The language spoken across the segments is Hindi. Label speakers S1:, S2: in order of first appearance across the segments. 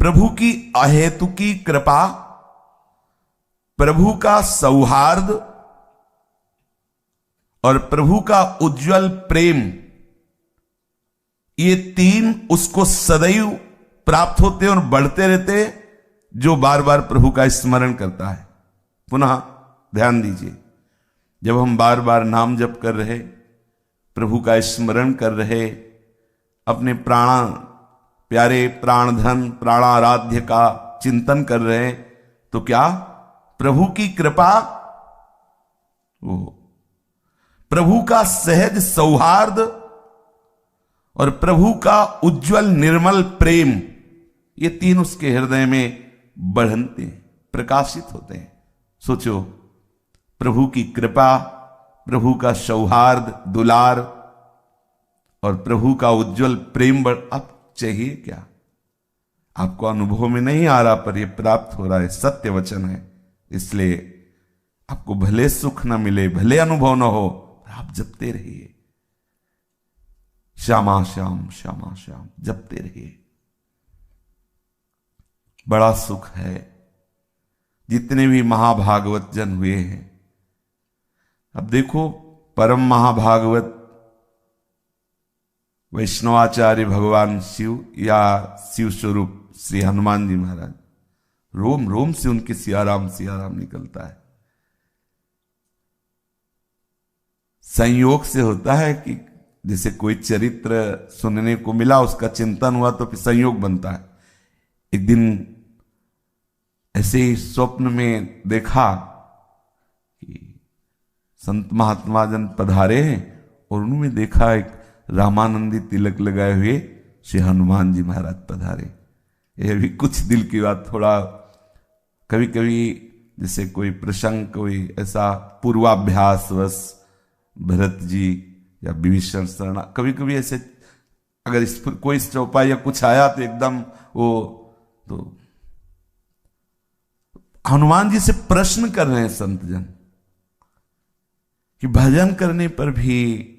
S1: प्रभु की अहेतुकी कृपा, प्रभु का सौहार्द और प्रभु का उज्जवल प्रेम, ये तीन उसको सदैव प्राप्त होते और बढ़ते रहते जो बार बार प्रभु का स्मरण करता है। पुनः ध्यान दीजिए, जब हम बार बार नाम जप कर रहे, प्रभु का स्मरण कर रहे, अपने प्यारे प्राणधन प्राणाराध्य का चिंतन कर रहे, तो क्या प्रभु की कृपा, वो प्रभु का सहज सौहार्द और प्रभु का उज्जवल निर्मल प्रेम, ये तीन उसके हृदय में बढ़ते हैं, प्रकाशित होते हैं। सोचो, प्रभु की कृपा, प्रभु का सौहार्द दुलार और प्रभु का उज्जवल प्रेम अब चाहिए क्या? आपको अनुभव में नहीं आ रहा, पर यह प्राप्त हो रहा है, सत्य वचन है। इसलिए आपको भले सुख न मिले, भले अनुभव न हो, आप जपते रहिए, श्यामा श्याम श्यामा श्याम जपते रहिए। बड़ा सुख है। जितने भी महाभागवत जन हुए हैं, अब देखो, परम महाभागवत वैष्णवाचार्य भगवान शिव या शिव स्वरूप श्री हनुमान जी महाराज, रोम रोम से उनके सियाराम सियाराम निकलता है। संयोग से होता है कि जैसे कोई चरित्र सुनने को मिला, उसका चिंतन हुआ, तो फिर संयोग बनता है। एक दिन ऐसे ही स्वप्न में देखा कि संत महात्मा जन पधारे हैं और उन्होंने देखा एक रामानंदी तिलक लगाए हुए श्री हनुमान जी महाराज पधारे। यह भी कुछ दिल की बात, थोड़ा कभी कभी जैसे कोई प्रसंग, कोई ऐसा पूर्वाभ्यास बस भरत जी या विभीषण शरण, कभी कभी ऐसे अगर इस कोई चौपाई या कुछ आया तो एकदम वो, तो हनुमान जी से प्रश्न कर रहे हैं संत जन कि भजन करने पर भी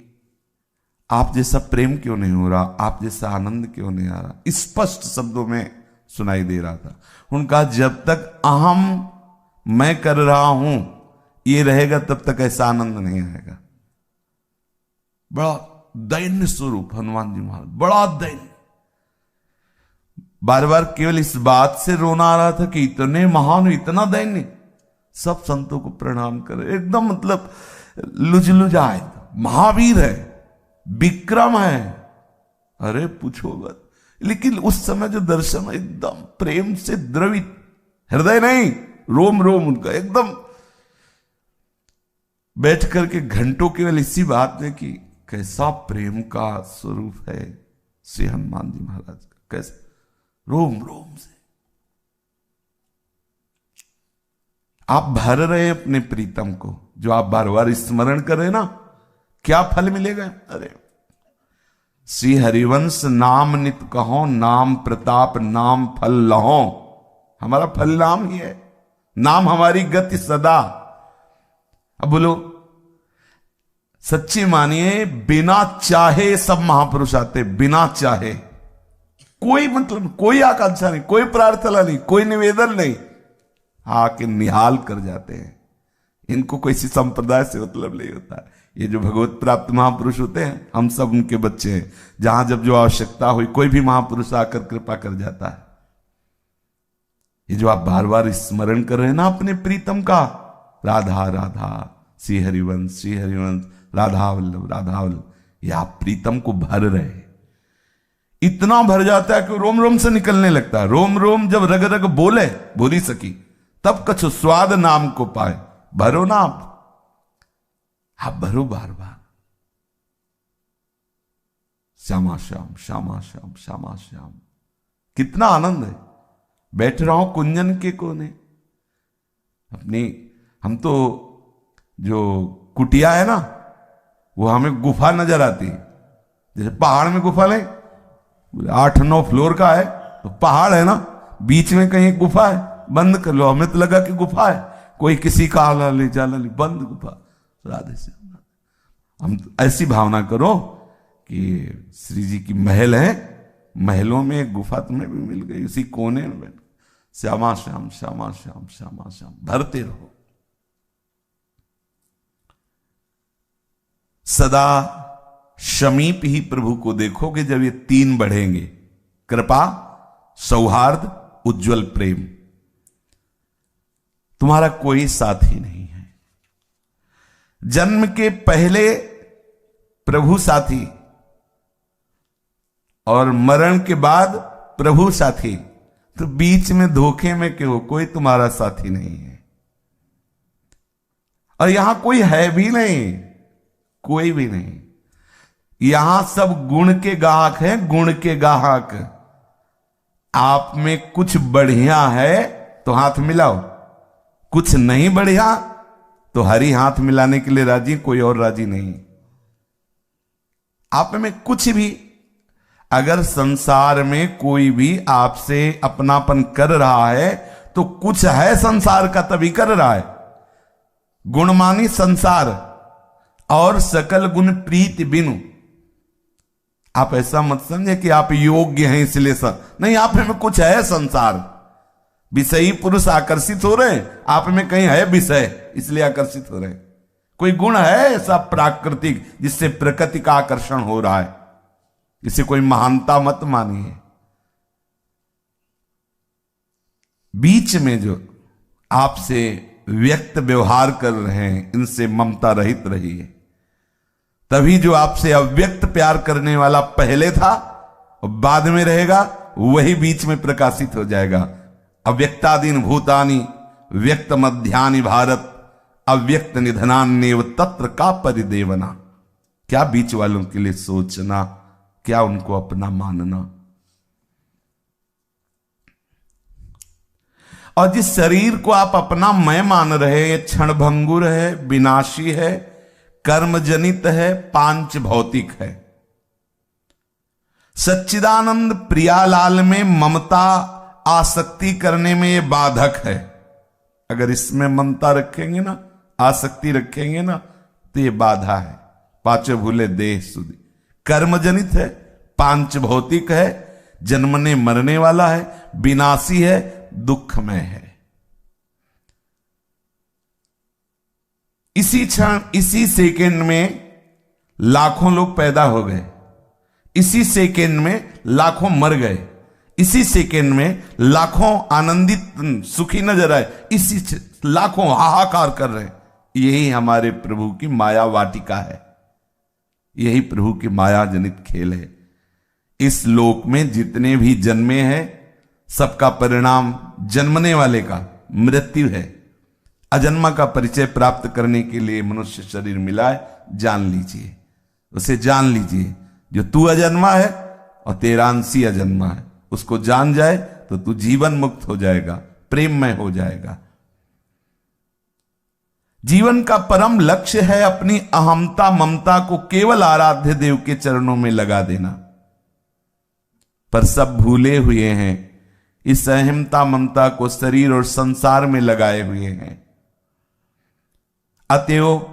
S1: आप जैसा प्रेम क्यों नहीं हो रहा, आप जैसा आनंद क्यों नहीं आ रहा। स्पष्ट शब्दों में सुनाई दे रहा था। उनका जब तक अहम मैं कर रहा हूं ये रहेगा, तब तक ऐसा आनंद नहीं आएगा। बड़ा दैन्य स्वरूप हनुमान जी महाराज, बड़ा दैन्य। बार बार केवल इस बात से रोना आ रहा था कि इतने महान, इतना दैन्य। सब संतों को प्रणाम करे, एकदम मतलब लुजलुजाए, महावीर है, विक्रम है, अरे पूछो मत। लेकिन उस समय जो दर्शन एकदम प्रेम से द्रवित, हृदय नहीं, रोम रोम उनका एकदम, बैठ करके घंटों केवल इसी बात में कि कैसा प्रेम का स्वरूप है श्री हनुमान जी महाराज का, कैसे रोम रोम से आप भर रहे अपने प्रीतम को, जो आप बार बार स्मरण कर रहे ना, क्या फल मिलेगा? अरे श्री हरिवंश नाम नित कहो, नाम प्रताप नाम फल लहो। हमारा फल नाम ही है, नाम हमारी गति सदा। अब बोलो, सच्ची मानिए, बिना चाहे सब महापुरुष आते, बिना चाहे, कोई मतलब, कोई आकांक्षा नहीं, कोई प्रार्थना नहीं, कोई निवेदन नहीं, आके निहाल कर जाते हैं। इनको कोई सी संप्रदाय से मतलब नहीं होता। ये जो भगवत प्राप्त महापुरुष होते हैं, हम सब उनके बच्चे हैं। जहां जब जो आवश्यकता हुई, कोई भी महापुरुष आकर कृपा कर जाता है। ये जो आप बार बार स्मरण कर रहे हैं ना अपने प्रीतम का, राधा राधा श्री हरिवंश राधा वल्लभ राधा वल्लभ, ये आप प्रीतम को भर रहे हैं। इतना भर जाता है कि रोम रोम से निकलने लगता है। रोम रोम जब रग रग बोले, बोली सकी, तब कछु स्वाद नाम को पाए। भरो ना आप भरो बार बार, श्यामा श्याम श्यामा श्याम श्यामा श्याम। कितना आनंद है। बैठ रहा हूं कुंजन के कोने अपनी, हम तो जो कुटिया है ना, वो हमें गुफा नजर आती है। जैसे पहाड़ में गुफा नहीं, 8-9 फ्लोर का है तो पहाड़ है ना, बीच में कहीं गुफा है, बंद कर लो। हमें तो लगा कि गुफा है, कोई किसी का आला ले जाला ले, बंद गुफा। राधे श्याम। हम ऐसी भावना करो कि श्री जी की महल है, महलों में एक गुफा तुम्हें भी मिल गई, उसी कोने में बैठ श्यामा श्याम श्यामा श्याम श्यामा श्याम भरते रहो। सदा समीप ही प्रभु को देखोगे जब ये तीन बढ़ेंगे, कृपा, सौहार्द, उज्जवल प्रेम। तुम्हारा कोई साथी नहीं है। जन्म के पहले प्रभु साथी और मरण के बाद प्रभु साथी, तो बीच में धोखे में क्यों? कोई तुम्हारा साथी नहीं है और यहां कोई है भी नहीं, कोई भी नहीं। यहां सब गुण के गाहक हैं, गुण के गाहक। आप में कुछ बढ़िया है तो हाथ मिलाओ, कुछ नहीं बढ़िया तो हरी हाथ मिलाने के लिए राजी, कोई और राजी नहीं। आप में कुछ भी, अगर संसार में कोई भी आपसे अपनापन कर रहा है तो कुछ है संसार का, तभी कर रहा है। गुणमानी संसार और सकल गुण प्रीति बिनु। आप ऐसा मत समझे कि आप योग्य हैं इसलिए नहीं, आप में कुछ है संसार। विषयी पुरुष आकर्षित हो रहे हैं, आप में कहीं है विषय इसलिए आकर्षित हो रहे हैं। कोई गुण है ऐसा प्राकृतिक जिससे प्रकृति का आकर्षण हो रहा है, इसे कोई महानता मत मानिए। बीच में जो आपसे व्यक्त व्यवहार कर रहे हैं, इनसे ममता रहित रहिए। तभी जो आपसे अव्यक्त प्यार करने वाला पहले था और बाद में रहेगा, वही बीच में प्रकाशित हो जाएगा। अव्यक्तादीन भूतानि व्यक्त मध्यानि भारत अव्यक्त निधनान्येव तत्र का परिदेवना। क्या बीच वालों के लिए सोचना, क्या उनको अपना मानना। और जिस शरीर को आप अपना मैं मान रहे, ये क्षणभंगुर है, विनाशी है, कर्मजनित है, पांच भौतिक है। सच्चिदानंद प्रियालाल में ममता आसक्ति करने में ये बाधक है। अगर इसमें ममता रखेंगे ना, आसक्ति रखेंगे ना, तो ये बाधा है। पांचों भूले देह सुधी, कर्मजनित है, पांच भौतिक है, जन्मने मरने वाला है, विनाशी है, दुखमय है। इसी क्षण, इसी सेकंड में लाखों लोग पैदा हो गए, इसी सेकंड में लाखों मर गए, इसी सेकंड में लाखों आनंदित सुखी नजर आए, इसी लाखों हाहाकार कर रहे हैं। यही हमारे प्रभु की माया वाटिका है, यही प्रभु की माया जनित खेल है। इस लोक में जितने भी जन्मे हैं, सबका परिणाम जन्मने वाले का मृत्यु है। अजन्मा का परिचय प्राप्त करने के लिए मनुष्य शरीर मिला है, जान लीजिए, उसे जान लीजिए। जो तू अजन्मा है और तेरा अंशी अजन्मा है, उसको जान जाए तो तू जीवन मुक्त हो जाएगा, प्रेममय हो जाएगा। जीवन का परम लक्ष्य है अपनी अहमता ममता को केवल आराध्य देव के चरणों में लगा देना। पर सब भूले हुए हैं, इस अहमता ममता को शरीर और संसार में लगाए हुए हैं। अतएव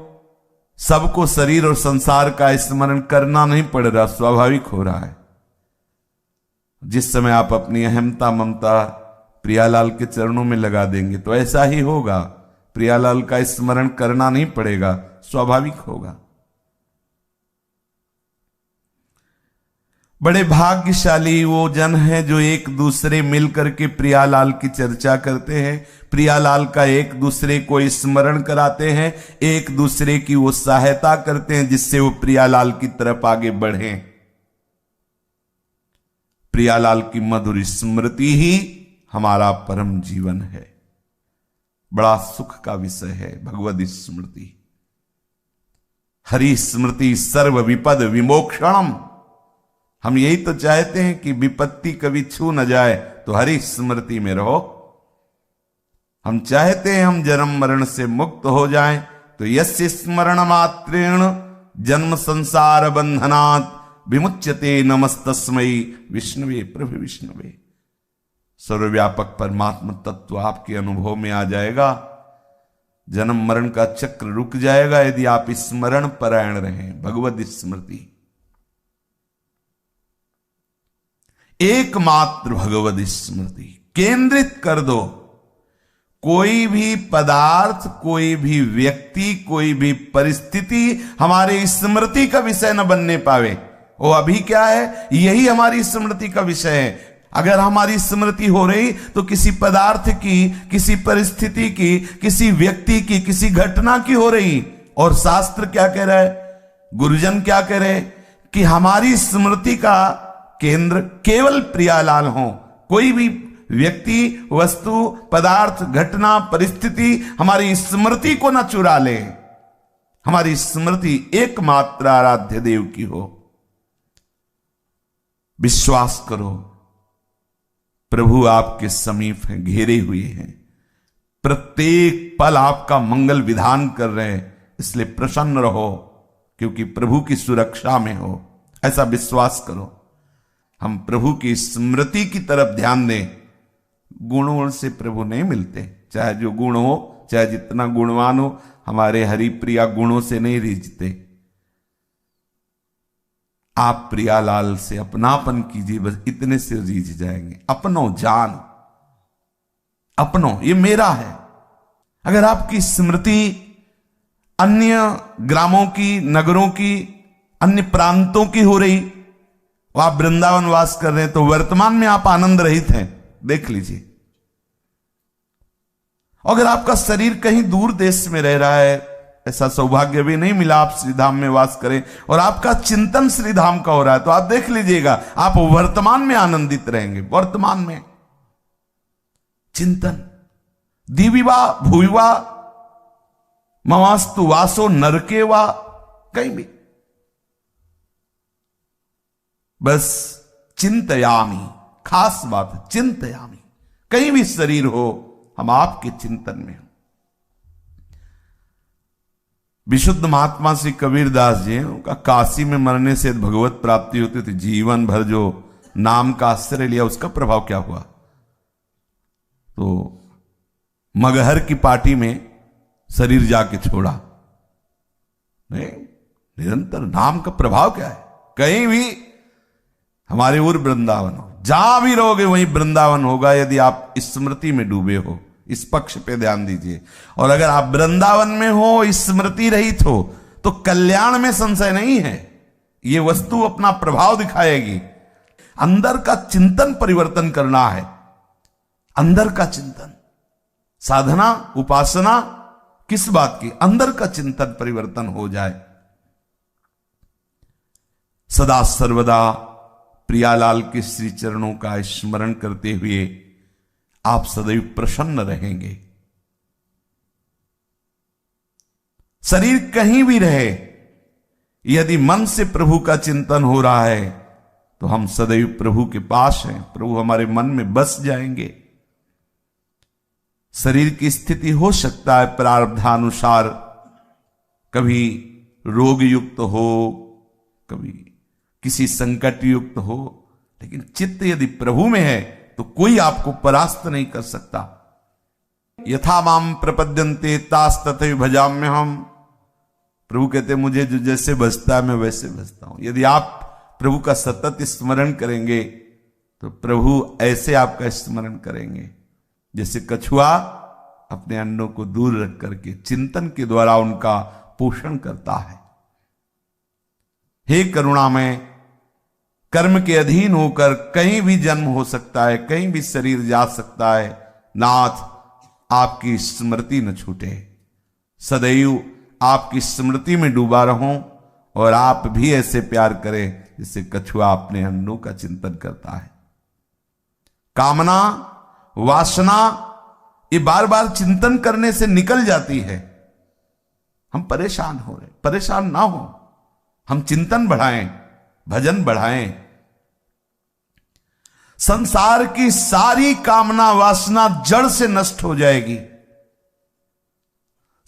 S1: सबको शरीर और संसार का स्मरण करना नहीं पड़ रहा, स्वाभाविक हो रहा है। जिस समय आप अपनी अहमता ममता प्रियालाल के चरणों में लगा देंगे तो ऐसा ही होगा। प्रियालाल का स्मरण करना नहीं पड़ेगा, स्वाभाविक होगा। बड़े भाग्यशाली वो जन है जो एक दूसरे मिलकर के प्रियालाल की चर्चा करते हैं, प्रियालाल का एक दूसरे को स्मरण कराते हैं, एक दूसरे की वो सहायता करते हैं जिससे वो प्रियालाल की तरफ आगे बढ़े। प्रियालाल की मधुर स्मृति ही हमारा परम जीवन है। बड़ा सुख का विषय है भगवद स्मृति। हरि स्मृति सर्व विपद विमोक्षणम। हम यही तो चाहते हैं कि विपत्ति कभी छू न जाए, तो हरि स्मृति में रहो। हम चाहते हैं हम जन्म मरण से मुक्त हो जाएं, तो यस्य स्मरण मात्रेण जन्म संसार बंधनात् विमुच्यते नमस्तस्मै विष्णुवे प्रभु विष्णुवे। सर्वव्यापक परमात्मा तत्व आपके अनुभव में आ जाएगा, जन्म मरण का चक्र रुक जाएगा यदि आप स्मरण परायण रहें। भगवद स्मृति एकमात्र भगवद स्मृति केंद्रित कर दो। कोई भी पदार्थ, कोई भी व्यक्ति, कोई भी परिस्थिति हमारे स्मृति का विषय न बनने पावे। वो अभी क्या है, यही हमारी स्मृति का विषय है। अगर हमारी स्मृति हो रही तो किसी पदार्थ की, किसी परिस्थिति की, किसी व्यक्ति की, किसी घटना की हो रही। और शास्त्र क्या कह रहा है, गुरुजन क्या कह रहे कि हमारी स्मृति का केंद्र केवल प्रियालाल हो। कोई भी व्यक्ति, वस्तु, पदार्थ, घटना, परिस्थिति हमारी स्मृति को न चुरा ले। हमारी स्मृति एकमात्र आराध्य देव की हो। विश्वास करो, प्रभु आपके समीप हैं, घेरे हुए हैं, प्रत्येक पल आपका मंगल विधान कर रहे हैं। इसलिए प्रसन्न रहो, क्योंकि प्रभु की सुरक्षा में हो, ऐसा विश्वास करो। हम प्रभु की स्मृति की तरफ ध्यान दें। गुणों से प्रभु नहीं मिलते, चाहे जो गुण हो, चाहे जितना गुणवान हो, हमारे हरिप्रिया गुणों से नहीं रीझते। आप प्रियालाल से अपनापन कीजिए, बस इतने से रीझ जाएंगे। अपनो जान, अपनो, ये मेरा है। अगर आपकी स्मृति अन्य ग्रामों की, नगरों की, अन्य प्रांतों की हो रही, आप वृंदावन वास कर रहे हैं, तो वर्तमान में आप आनंद रहित हैं, देख लीजिए। अगर आपका शरीर कहीं दूर देश में रह रहा है, ऐसा सौभाग्य भी नहीं मिला आप श्रीधाम में वास करें, और आपका चिंतन श्रीधाम का हो रहा है, तो आप देख लीजिएगा, आप वर्तमान में आनंदित रहेंगे। वर्तमान में चिंतन, दिविवा भूविवा मवास्तु वासो नरके वा, कहीं भी बस चिंतयामी, खास बात चिंतयामी। कहीं भी शरीर हो, हम आपके चिंतन में हो। विशुद्ध महात्मा श्री कबीरदास जी हैं, उनका काशी में मरने से भगवत प्राप्ति होती थी। जीवन भर जो नाम का आश्रय लिया, उसका प्रभाव क्या हुआ, तो मगहर की पार्टी में शरीर जाके छोड़ा। नहीं, निरंतर नाम का प्रभाव क्या है। कहीं भी हमारे और वृंदावन हो, जहां भी रहोगे वहीं वृंदावन होगा, यदि आप स्मृति में डूबे हो। इस पक्ष पे ध्यान दीजिए। और अगर आप वृंदावन में हो, स्मृति रहित हो, तो कल्याण में संशय नहीं है। ये वस्तु अपना प्रभाव दिखाएगी। अंदर का चिंतन परिवर्तन करना है, अंदर का चिंतन। साधना, उपासना किस बात की, अंदर का चिंतन परिवर्तन हो जाए। सदा सर्वदा प्रियालाल के श्री चरणों का स्मरण करते हुए आप सदैव प्रसन्न रहेंगे। शरीर कहीं भी रहे, यदि मन से प्रभु का चिंतन हो रहा है, तो हम सदैव प्रभु के पास हैं, प्रभु हमारे मन में बस जाएंगे। शरीर की स्थिति हो सकता है प्रारब्धानुसार, कभी रोग युक्त हो, कभी किसी संकट युक्त हो, लेकिन चित्त यदि प्रभु में है तो कोई आपको परास्त नहीं कर सकता। यथा माम प्रपद्यन्ते तास तथैव भजाम्य हम। प्रभु कहते मुझे जो जैसे भजता है मैं वैसे भजता हूं। यदि आप प्रभु का सतत स्मरण करेंगे तो प्रभु ऐसे आपका स्मरण करेंगे जैसे कछुआ अपने अन्नों को दूर रख करके चिंतन के द्वारा उनका पोषण करता है। हे करुणामय, कर्म के अधीन होकर कहीं भी जन्म हो सकता है, कहीं भी शरीर जा सकता है। नाथ, आपकी स्मृति न छूटे, सदैव आपकी स्मृति में डूबा रहूं, और आप भी ऐसे प्यार करें जिससे कछुआ अपने अन्नों का चिंतन करता है। कामना, वासना, ये बार बार चिंतन करने से निकल जाती है। हम परेशान हो रहे, परेशान ना हो, हम चिंतन बढ़ाएं, भजन बढ़ाएं। संसार की सारी कामना वासना जड़ से नष्ट हो जाएगी।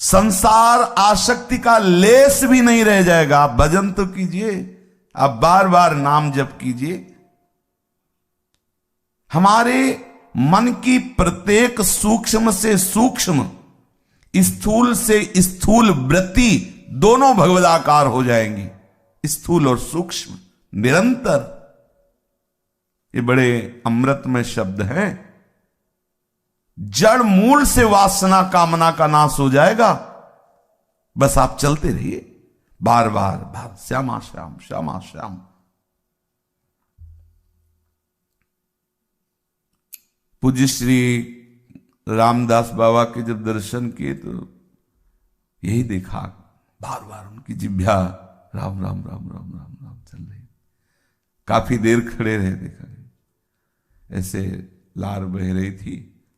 S1: संसार आसक्ति का लेस भी नहीं रह जाएगा। आप भजन तो कीजिए, आप बार बार नाम जप कीजिए। हमारे मन की प्रत्येक सूक्ष्म से सूक्ष्म, स्थूल से स्थूल वृत्ति दोनों भगवदाकार हो जाएंगी। स्थूल और सूक्ष्म निरंतर ये बड़े अमृतमय शब्द हैं। जड़ मूल से वासना कामना का नाश हो जाएगा। बस आप चलते रहिए बार बार बार, श्यामा श्याम श्यामा श्याम। पूज्य श्री रामदास बाबा के जब दर्शन किए तो यही देखा, बार बार उनकी जिह्वा राम राम राम राम राम राम चल रही। काफी देर खड़े रहे, देखा ऐसे लार बह रही थी,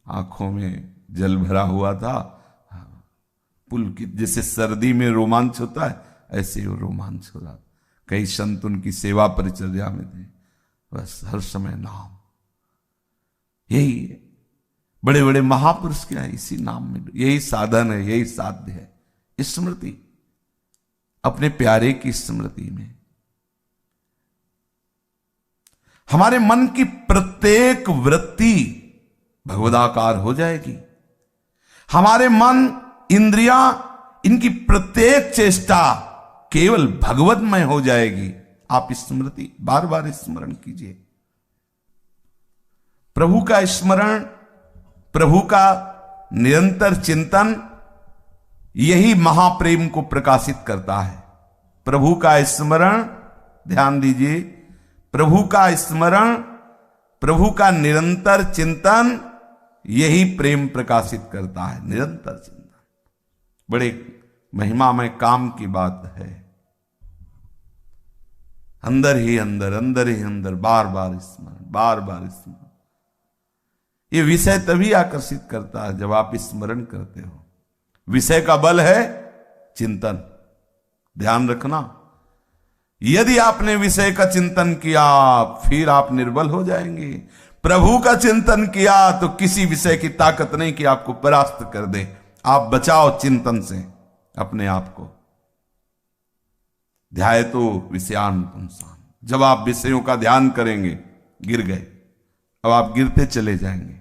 S1: आंखों में जल भरा हुआ था। पुलकित, जैसे सर्दी में रोमांच होता है ऐसे ही वो रोमांच हो रहा। कई संत उनकी सेवा परिचर्या में थे, बस हर समय नाम। यही है, बड़े बड़े महापुरुष क्या है, इसी नाम में, यही साधन है, यही साध्य है। स्मृति, अपने प्यारे की स्मृति में हमारे मन की प्रत्येक वृत्ति भगवदाकार हो जाएगी। हमारे मन, इंद्रियां, इनकी प्रत्येक चेष्टा केवल भगवतमय हो जाएगी। आप स्मृति बार बार स्मरण कीजिए। प्रभु का स्मरण, प्रभु का निरंतर चिंतन, यही महाप्रेम को प्रकाशित करता है। प्रभु का स्मरण, ध्यान दीजिए, प्रभु का स्मरण, प्रभु का निरंतर चिंतन, यही प्रेम प्रकाशित करता है। निरंतर चिंतन बड़े महिमामय काम की बात है। अंदर ही अंदर, अंदर ही अंदर, बार बार स्मरण, बार बार स्मरण। ये विषय तभी आकर्षित करता है जब आप स्मरण करते हो। विषय का बल है चिंतन, ध्यान रखना। यदि आपने विषय का चिंतन किया फिर आप निर्बल हो जाएंगे। प्रभु का चिंतन किया तो किसी विषय की ताकत नहीं कि आपको परास्त कर दे। आप बचाओ चिंतन से अपने आप को। ध्याय तो विषयान पुंसान, जब आप विषयों का ध्यान करेंगे गिर गए, अब आप गिरते चले जाएंगे।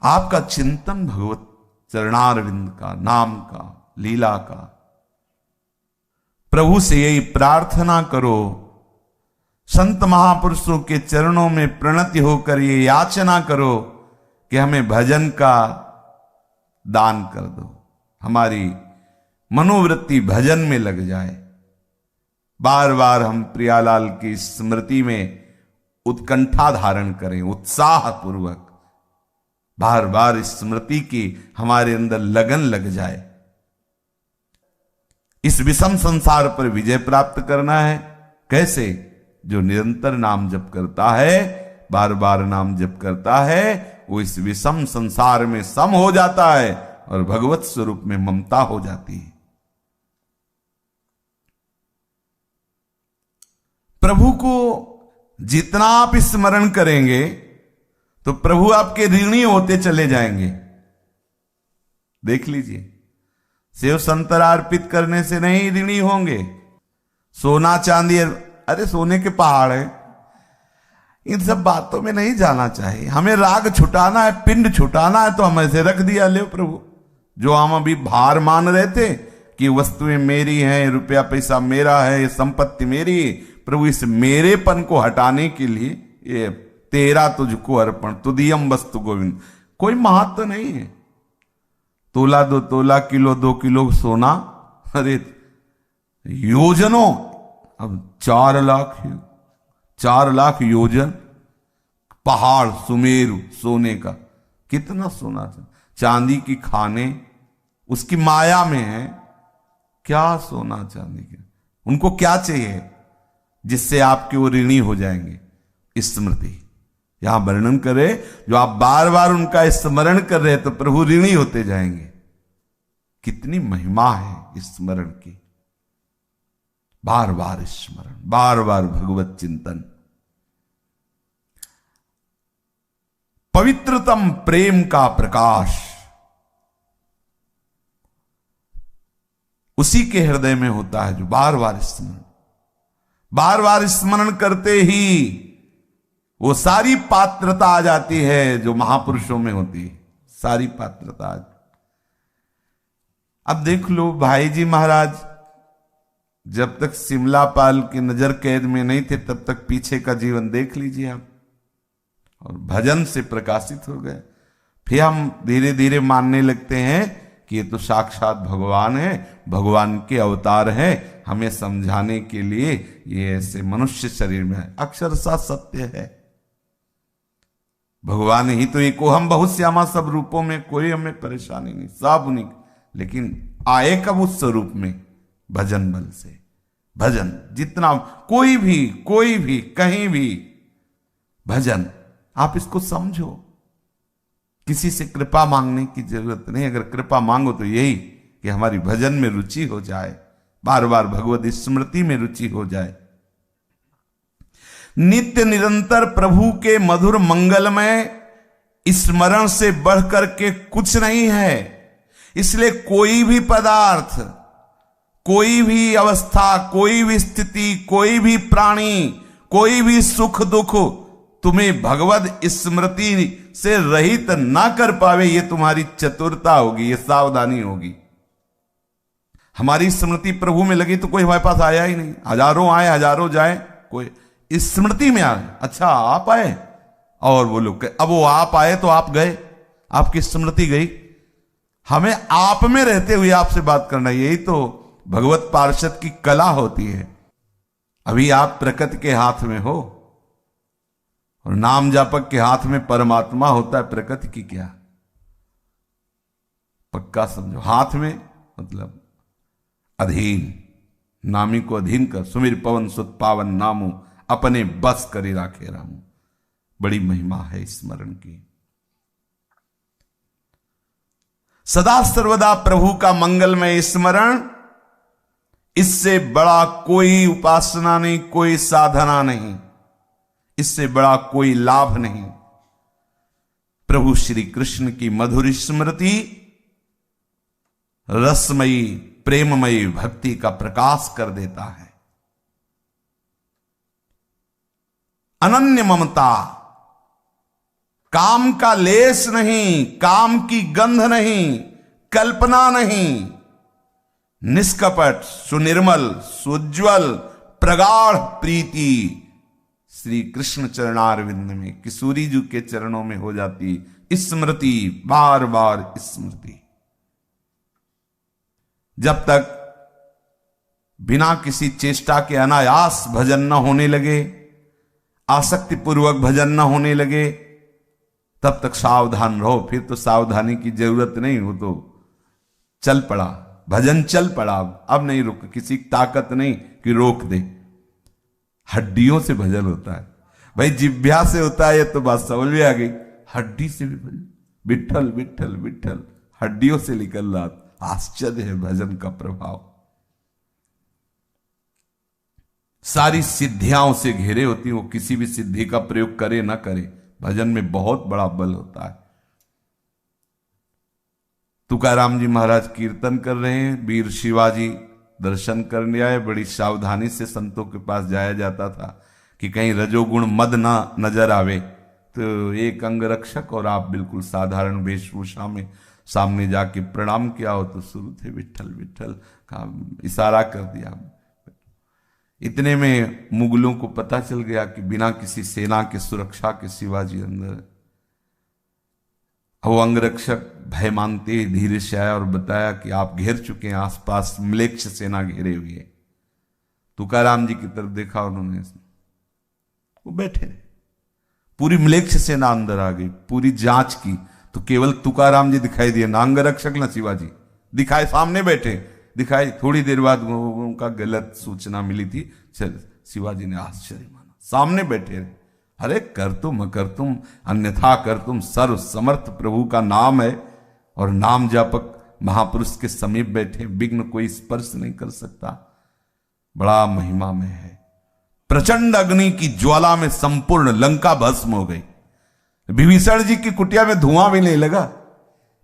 S1: आपका चिंतन भगवत चरणारविंद का, नाम का, लीला का। प्रभु से यही प्रार्थना करो, संत महापुरुषों के चरणों में प्रणति होकर ये याचना करो कि हमें भजन का दान कर दो, हमारी मनोवृत्ति भजन में लग जाए। बार बार हम प्रियालाल की स्मृति में उत्कंठा धारण करें, उत्साह पूर्वक बार बार स्मृति की हमारे अंदर लगन लग जाए। इस विषम संसार पर विजय प्राप्त करना है। कैसे? जो निरंतर नाम जप करता है, बार बार नाम जप करता है, वो इस विषम संसार में सम हो जाता है और भगवत स्वरूप में ममता हो जाती है। प्रभु को जितना आप स्मरण करेंगे तो प्रभु आपके ऋणी होते चले जाएंगे। देख लीजिए, सेव संतरा अर्पित करने से नहीं ऋणी होंगे। सोना चांदी, अरे सोने के पहाड़ है, इन सब बातों में नहीं जाना चाहिए। हमें राग छुटाना है, पिंड छुटाना है, तो हम ऐसे रख दिया, ले प्रभु। जो हम अभी भार मान रहे थे कि वस्तुएं मेरी हैं, रुपया पैसा मेरा है, संपत्ति मेरी, प्रभु इस मेरेपन को हटाने के लिए ये तेरा तुझको अर्पण, तुदियम वस्तु गोविंद। कोई महत्व नहीं है। तोला 2 तोला, किलो 2 किलो सोना, अरे योजनों, अब 4 लाख, 4 लाख योजन पहाड़ सुमेरु सोने का। कितना सोना था, चांदी की खाने उसकी माया में है। क्या सोना चांदी के, उनको क्या चाहिए जिससे आपके वो ऋणी हो जाएंगे। स्मृति यहां वर्णन करे, जो आप बार बार उनका स्मरण कर रहे तो प्रभु ऋणी होते जाएंगे। कितनी महिमा है स्मरण की। बार बार स्मरण, बार बार भगवत चिंतन। पवित्रतम प्रेम का प्रकाश उसी के हृदय में होता है जो बार बार स्मरण, बार बार स्मरण करते ही वो सारी पात्रता आ जाती है जो महापुरुषों में होती है। सारी पात्रता। अब देख लो भाई जी महाराज जब तक सिमलापाल की नजर कैद में नहीं थे तब तक पीछे का जीवन देख लीजिए आप, और भजन से प्रकाशित हो गए। फिर हम धीरे धीरे मानने लगते हैं कि ये तो साक्षात भगवान है, भगवान के अवतार है, हमें समझाने के लिए ये ऐसे मनुष्य शरीर में है। अक्षरशः सत्य है, भगवान ही तो एको हम बहुत श्यामा, सब रूपों में कोई हमें परेशानी नहीं, सब उन्हीं। लेकिन आए कब उस स्वरूप में? भजन बल से। भजन जितना कोई भी कहीं भी भजन, आप इसको समझो। किसी से कृपा मांगने की जरूरत नहीं। अगर कृपा मांगो तो यही कि हमारी भजन में रुचि हो जाए, बार बार भगवत स्मृति में रुचि हो जाए। नित्य निरंतर प्रभु के मधुर मंगलमय स्मरण से बढ़कर के कुछ नहीं है। इसलिए कोई भी पदार्थ, कोई भी अवस्था, कोई भी स्थिति, कोई भी प्राणी, कोई भी सुख दुख तुम्हें भगवत स्मृति से रहित ना कर पावे, ये तुम्हारी चतुरता होगी, ये सावधानी होगी। हमारी स्मृति प्रभु में लगी तो कोई हमारे पास आया ही नहीं। हजारों आए हजारों जाए, कोई स्मृति में आए। अच्छा आप आए, और वो लोग अब वो आप आए तो आप गए, आपकी स्मृति गई। हमें आप में रहते हुए आपसे बात करना, यही तो भगवत पार्षद की कला होती है। अभी आप प्रकृति के हाथ में हो और नाम जापक के हाथ में परमात्मा होता है। प्रकृति की क्या, पक्का समझो। हाथ में मतलब अधीन, नामी को अधीन कर। सुमिर पवन सुत पावन नामो, अपने बस करे राखे रामू। बड़ी महिमा है स्मरण की। सदा सर्वदा प्रभु का मंगलमय स्मरण, इससे बड़ा कोई उपासना नहीं, कोई साधना नहीं, इससे बड़ा कोई लाभ नहीं। प्रभु श्री कृष्ण की मधुर स्मृति रसमयी प्रेममयी भक्ति का प्रकाश कर देता है। अनन्य ममता, काम का लेस नहीं, काम की गंध नहीं, कल्पना नहीं, निष्कपट सुनिर्मल सुज्ज्वल प्रगाढ़ प्रीति श्री कृष्ण चरणारविंद में, किशोरी जी के चरणों में हो जाती स्मृति, बार बार स्मृति। जब तक बिना किसी चेष्टा के अनायास भजन न होने लगे, आसक्ति पूर्वक भजन न होने लगे, तब तक सावधान रहो। फिर तो सावधानी की जरूरत नहीं, हो तो चल पड़ा, भजन चल पड़ा। अब नहीं रुक, किसी की ताकत नहीं कि रोक दे। हड्डियों से भजन होता है भाई, जिभ्या से होता है, ये तो बात समझ में आ गई। हड्डी से भी भजन, विठल विठल विठल हड्डियों से निकल रहा। आश्चर्य है भजन का प्रभाव। सारी सिद्धियां से घेरे होती, वो किसी भी सिद्धि का प्रयोग करे ना करे, भजन में बहुत बड़ा बल होता है। तुकाराम जी महाराज कीर्तन कर रहे हैं, वीर शिवाजी दर्शन करने आए। बड़ी सावधानी से संतों के पास जाया जाता था कि कहीं रजोगुण मद ना नजर आवे। तो एक अंगरक्षक और आप बिल्कुल साधारण वेशभूषा में सामने जाके प्रणाम किया हो तो शुरू थे विठल विठल का इशारा कर दिया। इतने में मुगलों को पता चल गया कि बिना किसी सेना के सुरक्षा के शिवाजी अंदर। वो अंगरक्षक भय मानते धीरे से आया और बताया कि आप घेर चुके हैं, आसपास म्लेच्छ सेना घेरे हुई है। तुकाराम जी की तरफ देखा उन्होंने, वो बैठे रहे। पूरी म्लेच्छ सेना अंदर आ गई। पूरी जांच की तो केवल तुकाराम जी दिखाई दिए, ना अंगरक्षक ना शिवाजी दिखाए। सामने बैठे दिखाई। थोड़ी देर बाद उनका गलत सूचना मिली थी। चल शिवाजी ने आश्चर्य माना, सामने बैठे रहे। अरे कर तुम अकर तुम अन्यथा कर तुम, सर्व समर्थ प्रभु का नाम है और नाम जापक महापुरुष के समीप बैठे, विघ्न कोई स्पर्श नहीं कर सकता। बड़ा महिमा में है। प्रचंड अग्नि की ज्वाला में संपूर्ण लंका भस्म हो गई। विभीषण जी की कुटिया में धुआं भी नहीं लगा।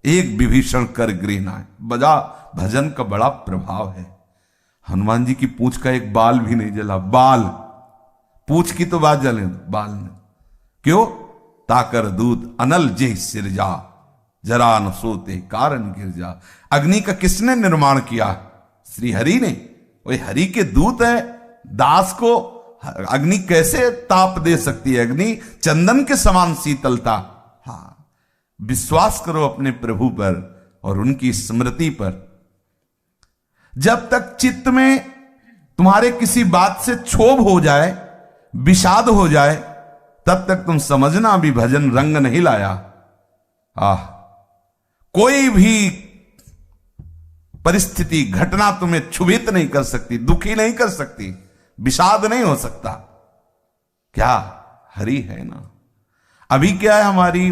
S1: एक विभीषण कर गृह न आए। बजा भजन का बड़ा प्रभाव है। हनुमान जी की पूंछ का एक बाल भी नहीं जला। बाल, पूंछ की तो बात जले, बाल ने क्यों? ताकर दूत अनल जे सिरजा, जरा न सोते कारण गिर जा। अग्नि का किसने निर्माण किया? श्री हरि ने। वही हरि के दूत है, दास को अग्नि कैसे ताप दे सकती है? अग्नि चंदन के समान शीतलता। हाँ, विश्वास करो अपने प्रभु पर और उनकी स्मृति पर। जब तक चित्त में तुम्हारे किसी बात से क्षोभ हो जाए, विषाद हो जाए, तब तक तुम समझना अभी भजन रंग नहीं लाया। कोई भी परिस्थिति, घटना तुम्हें क्षुभित नहीं कर सकती, दुखी नहीं कर सकती, विषाद नहीं हो सकता। क्या? हरि है ना। अभी क्या है हमारी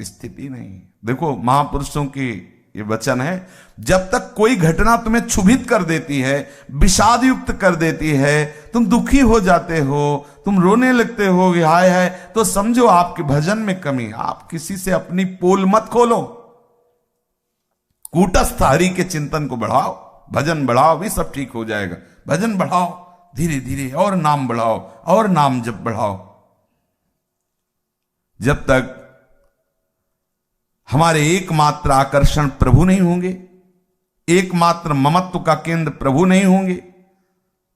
S1: स्थिति? नहीं। देखो महापुरुषों के ये वचन है, जब तक कोई घटना तुम्हें क्षुभित कर देती है, विषाद युक्त कर देती है, तुम दुखी हो जाते हो, तुम रोने लगते हो कि हाय हाय, तो समझो आपके भजन में कमी। आप किसी से अपनी पोल मत खोलो, कूटस्थ हरि के चिंतन को बढ़ाओ, भजन बढ़ाओ, भी सब ठीक हो जाएगा। भजन बढ़ाओ धीरे धीरे, और नाम बढ़ाओ, और नाम जप बढ़ाओ। जब तक हमारे एकमात्र आकर्षण प्रभु नहीं होंगे, एकमात्र ममत्व का केंद्र प्रभु नहीं होंगे,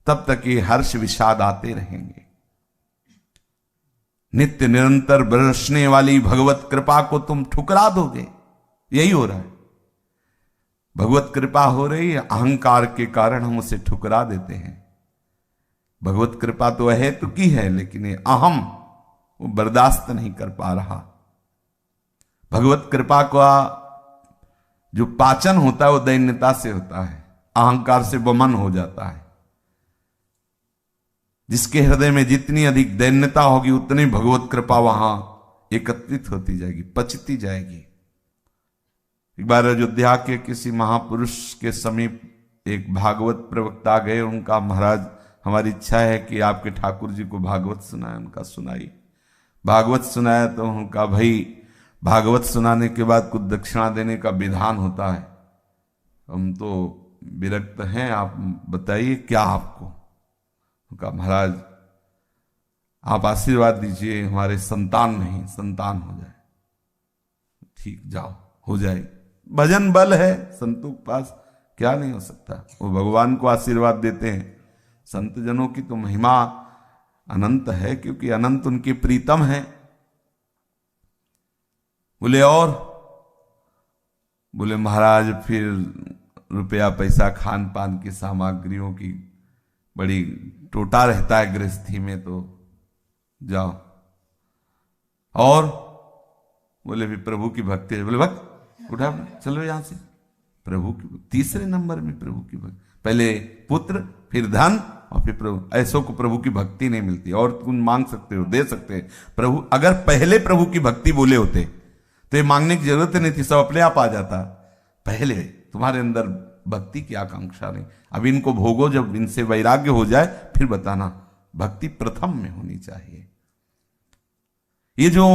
S1: तब तक ये हर्ष विषाद आते रहेंगे। नित्य निरंतर बरसने वाली भगवत कृपा को तुम ठुकरा दोगे। यही हो रहा है। भगवत कृपा हो रही है, अहंकार के कारण हम उसे ठुकरा देते हैं। भगवत कृपा तो है तो की है, लेकिन ये अहम वो बर्दाश्त नहीं कर पा रहा। भगवत कृपा का जो पाचन होता है वो दैन्यता से होता है, अहंकार से वमन हो जाता है। जिसके हृदय में जितनी अधिक दैन्यता होगी, उतनी भगवत कृपा वहां एकत्रित होती जाएगी, पचती जाएगी। एक बार अयोध्या के किसी महापुरुष के समीप एक भागवत प्रवक्ता गए। उनका, महाराज हमारी इच्छा है कि आपके ठाकुर जी को भागवत सुनाए। उनका सुनाई, भागवत सुनाया तो उनका, भाई भागवत सुनाने के बाद कुछ दक्षिणा देने का विधान होता है, हम तो विरक्त हैं, आप बताइए क्या आपको। उनका, महाराज आप आशीर्वाद दीजिए, हमारे संतान नहीं, संतान हो जाए। ठीक, जाओ, हो जाए। भजन बल है संतों के पास, क्या नहीं हो सकता। वो भगवान को आशीर्वाद देते हैं। संत जनों की तो महिमा अनंत है, क्योंकि अनंत उनके प्रीतम है। बोले और? बोले महाराज फिर रुपया पैसा, खान पान की सामग्रियों की बड़ी टोटा रहता है गृहस्थी में, तो जाओ। और? बोले भी प्रभु की भक्ति है। बोले भक्त उठा, चलो यहां से। प्रभु की तीसरे नंबर में प्रभु की भक्ति, पहले पुत्र, फिर धन, और फिर प्रभु। ऐसों को प्रभु की भक्ति नहीं मिलती। और तुम मांग सकते हो, दे सकते हैं प्रभु। अगर पहले प्रभु की भक्ति बोले होते तो ये मांगने की जरूरत नहीं थी, सब अपने आप आ जाता। पहले तुम्हारे अंदर भक्ति की आकांक्षा नहीं। अब इनको भोगो, जब इनसे वैराग्य हो जाए फिर बताना। भक्ति प्रथम में होनी चाहिए। ये जो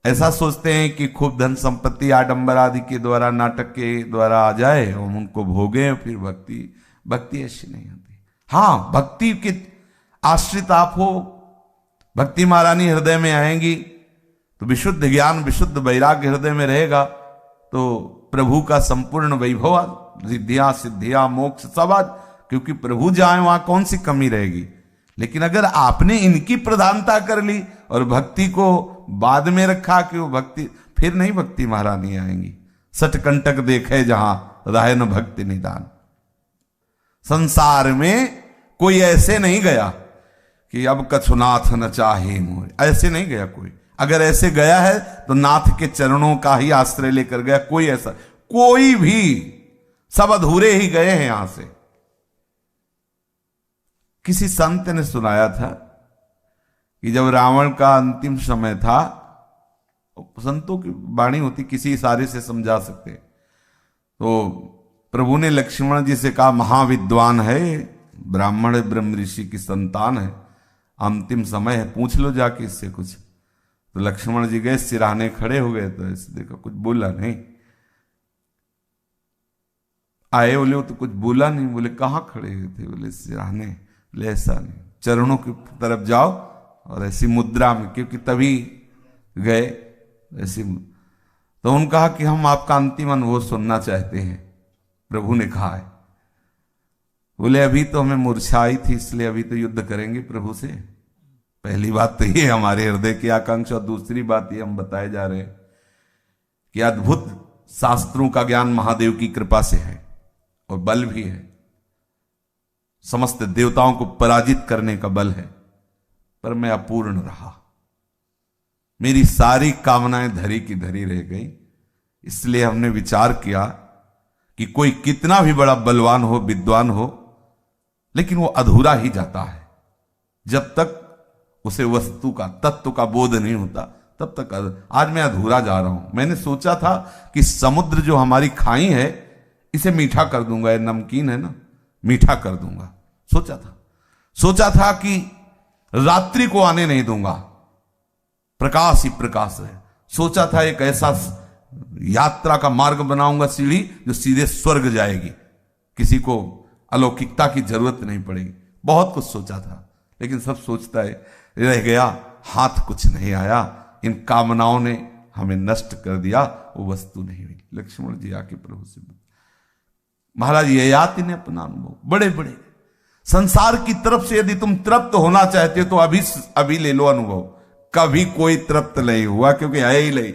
S1: ऐसा सोचते हैं कि खूब धन संपत्ति आडंबर आदि के द्वारा, नाटक के द्वारा आ जाए, हम उनको भोगे फिर भक्ति, भक्ति ऐसी नहीं होती। हाँ, भक्ति के आश्रित आप हो, भक्ति महारानी हृदय में आएंगी तो विशुद्ध ज्ञान, विशुद्ध वैराग्य हृदय में रहेगा, तो प्रभु का संपूर्ण वैभव, रिद्धियां सिद्धियां मोक्ष सब आज, क्योंकि प्रभु जाए वहां कौन सी कमी रहेगी। लेकिन अगर आपने इनकी प्रधानता कर ली और भक्ति को बाद में रखा कि वो भक्ति, फिर नहीं भक्ति महारानी आएंगी। सटकंटक देखे जहां राय न भक्ति निदान। संसार में कोई ऐसे नहीं गया कि अब कछुनाथ न चाहे मोरे, ऐसे नहीं गया कोई। अगर ऐसे गया है तो नाथ के चरणों का ही आश्रय लेकर गया। कोई ऐसा, कोई भी, सब अधूरे ही गए हैं यहां से। किसी संत ने सुनाया था कि जब रावण का अंतिम समय था, संतों की वाणी होती, किसी इशारे से समझा सकते, तो प्रभु ने लक्ष्मण जी से कहा, महाविद्वान है, ब्राह्मण ब्रह्म ऋषि की संतान है, अंतिम समय है, पूछ लो जाके इससे कुछ। तो लक्ष्मण जी गए, सिराने खड़े हो गए, तो ऐसे देखा, कुछ बोला नहीं। आए, बोले वो तो कुछ बोला नहीं। बोले कहाँ खड़े हुए थे? बोले सिराने। बोले ऐसा नहीं, चरणों की तरफ जाओ और ऐसी मुद्रा में, क्योंकि तभी गए ऐसी। तो उन्होंने कहा कि हम आपका अंतिम अनुभव सुनना चाहते हैं, प्रभु ने कहा है। बोले अभी तो हमें मूर्छा आई थी, इसलिए अभी तो युद्ध करेंगे प्रभु से। पहली बात तो ये हमारे हृदय की आकांक्षा, और दूसरी बात ये हम बताए जा रहे हैं कि अद्भुत शास्त्रों का ज्ञान महादेव की कृपा से है और बल भी है, समस्त देवताओं को पराजित करने का बल है, पर मैं अपूर्ण रहा, मेरी सारी कामनाएं धरी की धरी रह गई। इसलिए हमने विचार किया कि कोई कितना भी बड़ा बलवान हो, विद्वान हो, लेकिन वो अधूरा ही जाता है। जब तक उसे वस्तु का, तत्व का बोध नहीं होता तब तक। आज मैं अधूरा जा रहा हूं। मैंने सोचा था कि समुद्र जो हमारी खाई है इसे मीठा कर दूंगा, ये नमकीन है ना, मीठा कर दूंगा। सोचा था कि रात्रि को आने नहीं दूंगा, प्रकाश ही प्रकाश है। सोचा था एक ऐसा यात्रा का मार्ग बनाऊंगा, सीढ़ी जो सीधे स्वर्ग जाएगी, किसी को अलौकिकता की जरूरत नहीं पड़ेगी। बहुत कुछ सोचा था, लेकिन सब सोचता है रह गया, हाथ कुछ नहीं आया। इन कामनाओं ने हमें नष्ट कर दिया, वो वस्तु नहीं हुई। लक्ष्मण जी आके प्रभु से, महाराज ये याद इन्हें अपना अनुभव, बड़े बड़े संसार की तरफ से यदि तुम तृप्त होना चाहते हो तो अभी ले लो अनुभव। कभी कोई तृप्त नहीं हुआ, क्योंकि है ही नहीं।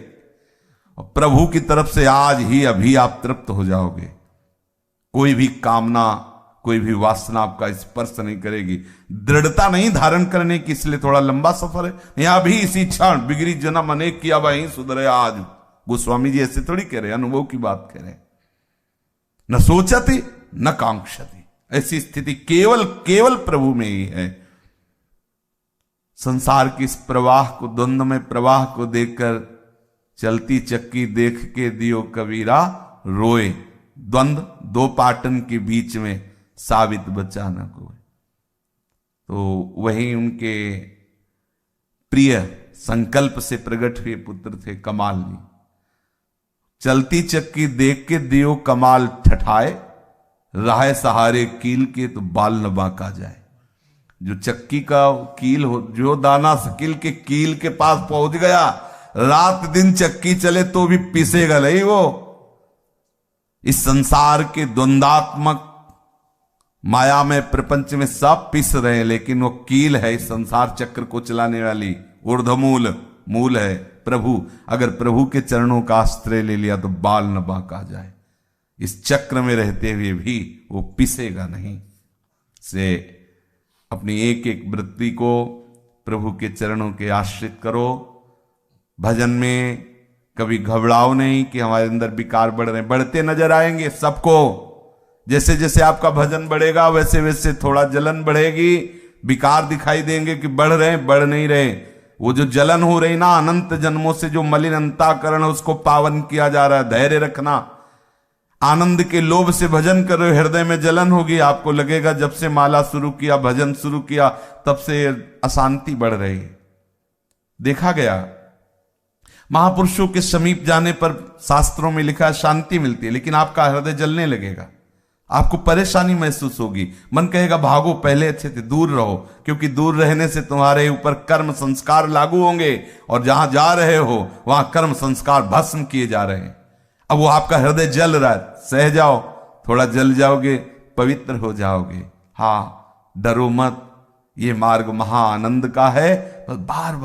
S1: प्रभु की तरफ से आज ही अभी आप तृप्त हो जाओगे। कोई भी कामना, कोई भी वासना आपका स्पर्श नहीं करेगी। दृढ़ता नहीं धारण करने की, इसलिए थोड़ा लंबा सफर है। यहाँ भी इसी क्षण बिगड़ी जन्म अनेक किया वहीं सुधरे आज। गोस्वामी जी ऐसे थोड़ी कह रहे, अनुभव की बात कह रहे। न सोचती न कांक्षती, ऐसी स्थिति केवल प्रभु में ही है। संसार की इस प्रवाह को, द्वंद्व में प्रवाह को देखकर चलती चक्की देख के दियो कबीरा रोए। द्वंद्व दो पाटन के बीच में साबित बचा न कोई। तो वही उनके प्रिय संकल्प से प्रकट हुए पुत्र थे कमाल जी। चलती चक्की देख के दियो कमाल ठठाए, राह सहारे कील के तो बाल न बांका जाए। जो चक्की का कील हो, जो दाना सकील के कील के पास पहुंच गया, रात दिन चक्की चले तो भी पिसेगा नहीं वो। इस संसार के द्वंदात्मक माया में, प्रपंच में सब पिस रहे हैं, लेकिन वो कील है इस संसार चक्र को चलाने वाली, ऊर्ध्वमूल मूल है प्रभु। अगर प्रभु के चरणों का आश्रय ले लिया तो बाल न बांका जाए। इस चक्र में रहते हुए भी वो पिसेगा नहीं। से अपनी एक एक वृत्ति को प्रभु के चरणों के आश्रित करो। भजन में कभी घबराओ नहीं कि हमारे अंदर विकार बढ़ रहे हैं। बढ़ते नजर आएंगे सबको। जैसे जैसे आपका भजन बढ़ेगा वैसे वैसे थोड़ा जलन बढ़ेगी, विकार दिखाई देंगे कि बढ़ रहे हैं, बढ़ नहीं रहे। वो जो जलन हो रही ना, अनंत जन्मों से जो मलिन अंतःकरण, उसको पावन किया जा रहा है। धैर्य रखना। आनंद के लोभ से भजन करो, हृदय में जलन होगी। आपको लगेगा जब से माला शुरू किया, भजन शुरू किया, तब से अशांति बढ़ रही है। देखा गया महापुरुषों के समीप जाने पर शास्त्रों में लिखा है शांति मिलती है, लेकिन आपका हृदय जलने लगेगा, आपको परेशानी महसूस होगी। मन कहेगा भागो, पहले अच्छे थे, दूर रहो, क्योंकि दूर रहने से तुम्हारे ऊपर कर्म संस्कार लागू होंगे और जहां जा रहे हो वहां कर्म संस्कार भस्म किए जा रहे हैं। अब वो आपका हृदय जल रहा है, सह जाओ, थोड़ा जल जाओगे, पवित्र हो जाओगे। हाँ, डरो मत, ये मार्ग महा आनंद का है। बस बार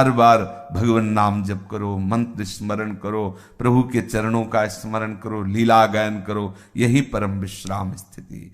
S1: बार भगवान नाम जप करो, मंत्र स्मरण करो, प्रभु के चरणों का स्मरण करो, लीला गायन करो, यही परम विश्राम स्थिति।